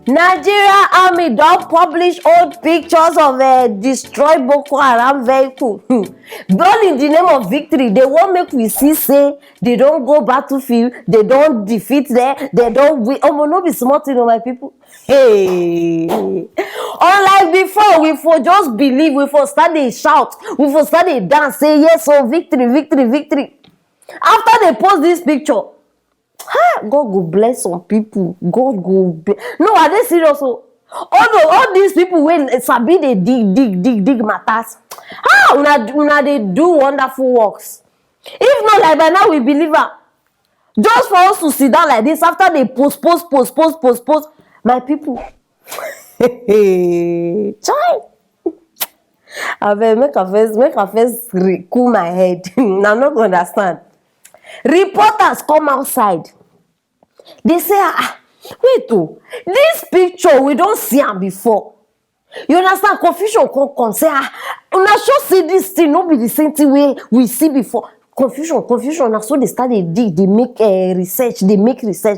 Nigeria army don't publish old pictures of a destroyed Boko Haram vehicle. All in the name of victory. They won't make we see say they don't go battlefield, they don't defeat there, they don't win. Oh, no be smart, my people. Hey, unlike before, we for just believe, we for start they shout, we for start they dance, say yes, so victory, victory, victory. After they post this picture, God go bless some people. God go no, are they serious? All these people when sabi they dig matters. Una they do wonderful works. If not like by now we believe her. Just for us to sit down like this after they post. My people. Chai. I will make a face cool my head. I'm not going to understand. Reporters come outside. They say, wait, this picture we don't see am before. You understand? Confusion come say, una sure see this thing not be the same thing we see before. Confusion. Now so they start they dig, they make research,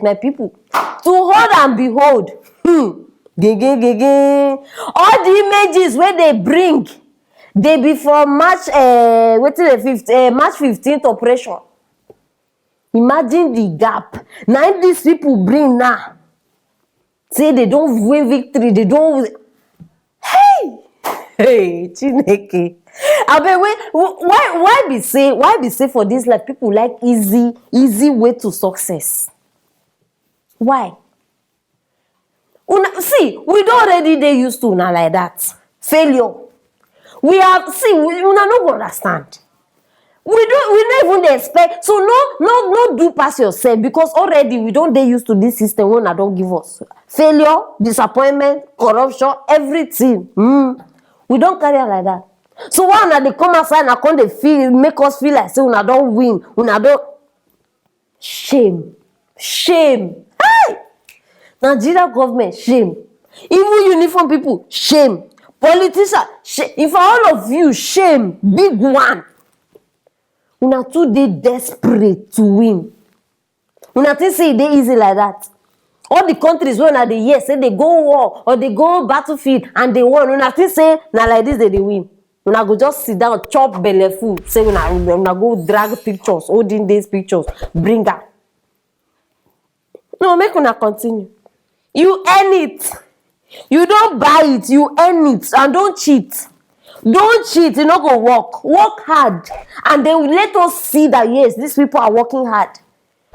my people. To hold and behold, all the images where they bring, they be for March 15th operation. Imagine the gap. Now these people bring now. Say they don't win victory. They don't. Hey, Chineke. I mean, why be say for this like people like easy way to success? Why? See, we don't already they used to now like that. Failure. We have we not understand. We don't even expect. So no do pass yourself because already we don't they used to this system when I don't give us failure, disappointment, corruption, everything. We don't carry on like that. So why now they come outside and come they feel make us feel like say una don't win, una don't shame. Hey! Nigeria government shame. Even uniform people shame. Politicians shame. If all of you shame, big one. Una too dey desperate to win. Una think say they easy like that. All the countries where una dey hear say they go war or they go battlefield and they won. Una think say na like this they win. Una go just sit down chop belle full. Say una go drag pictures, holding these pictures, bring her. No, make una continue. You earn it. You don't buy it. You earn it and don't cheat. Don't cheat, you no go work hard and they will let us see that yes, these people are working hard.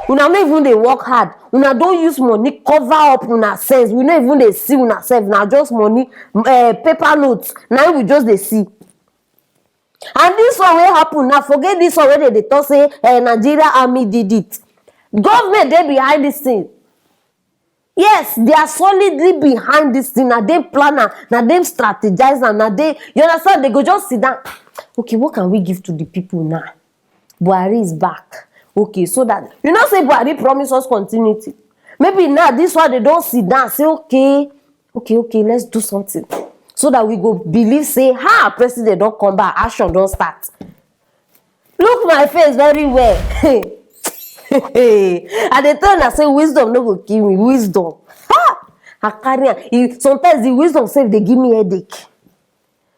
Una not even they work hard. Una don't use money cover up una selves. We not even they see una self. Now just money paper notes. Now we just they see. And this one will happen. Now forget this one where they talk say Nigeria army did it. Government they behind this thing. Yes, they are solidly behind this thing. Now they plan, now they strategize, and now they, you understand? They go just sit down. Okay, what can we give to the people now? Buhari is back. Okay, so that you know, say Buhari promise us continuity. Maybe now this one they don't sit down. Say okay, let's do something so that we go believe. Say, president don't come back, action don't start. Look my face very well. And they tell I say wisdom no go give me wisdom. I carry sometimes the wisdom say they give me headache.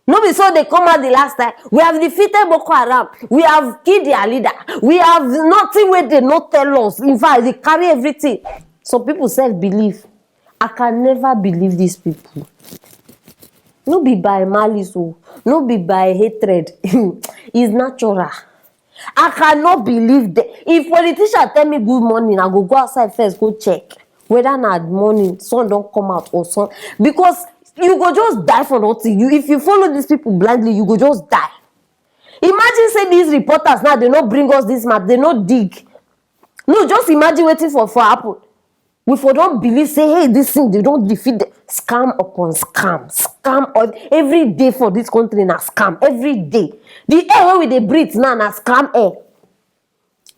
No be so they come out the last time. We have defeated Boko Haram. We have killed their leader. We have nothing where they not tell us. In fact, they carry everything. Some people self-believe. I can never believe these people. No be by malice, no be by hatred. It's natural. I cannot believe that. If politicians tell me good morning, I go outside first, go check whether na morning sun don't come out or sun, because you go just die for nothing. If you follow these people blindly, you go just die. Imagine say these reporters now they not bring us this map, they not dig. No, just imagine waiting for happen. We for don't believe say hey this thing they don't defeat them. Scam upon scam every day for this country na scam every day. The air where we they breathe now na scam air.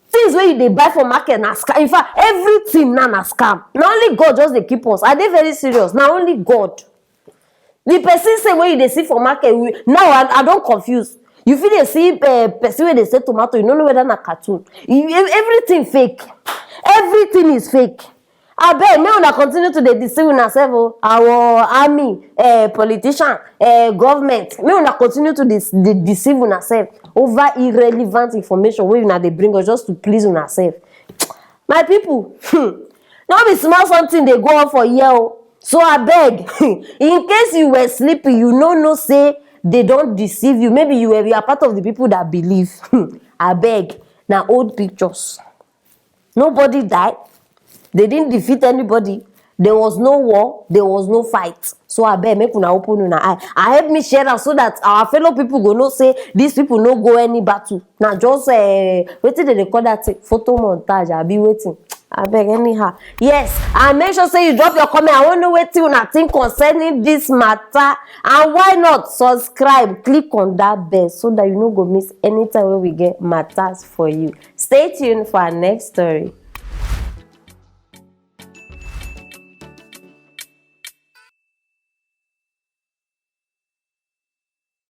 Things where you they buy for market na scam. In fact, everything now na scam. Not only God just they keep us. Are they very serious? Now only God. The person say where you they see for market. Now I don't confuse. You feel they see person where they say tomato. You don't know whether na cartoon. Everything fake. Everything is fake. Abeg, make una continue to dey deceive una sef o. Our army, politician, government, make una continue to dey deceive una sef over irrelevant information wey una dey bring us just to please una sef. My people, no be small something dey go on for here o. So abeg, in case you were sleeping, you no know say they don deceive you. Maybe you are part of the people that believe. Abeg, na old pictures. Nobody died. They didn't defeat anybody. There was no war. There was no fight. So abeg, make una open una eye and help me share am so that our fellow people go know say these people no go any battle. Na just wetin dem dey call that thing? Photo montage abi wetin? Abeg, anyhow. Yes, and make sure say you drop your comment. I wan know wetin una think concerning this matter, and why not subscribe, click on that bell so that you no go miss anytime wey we get matters for you. Stay tuned for our next story.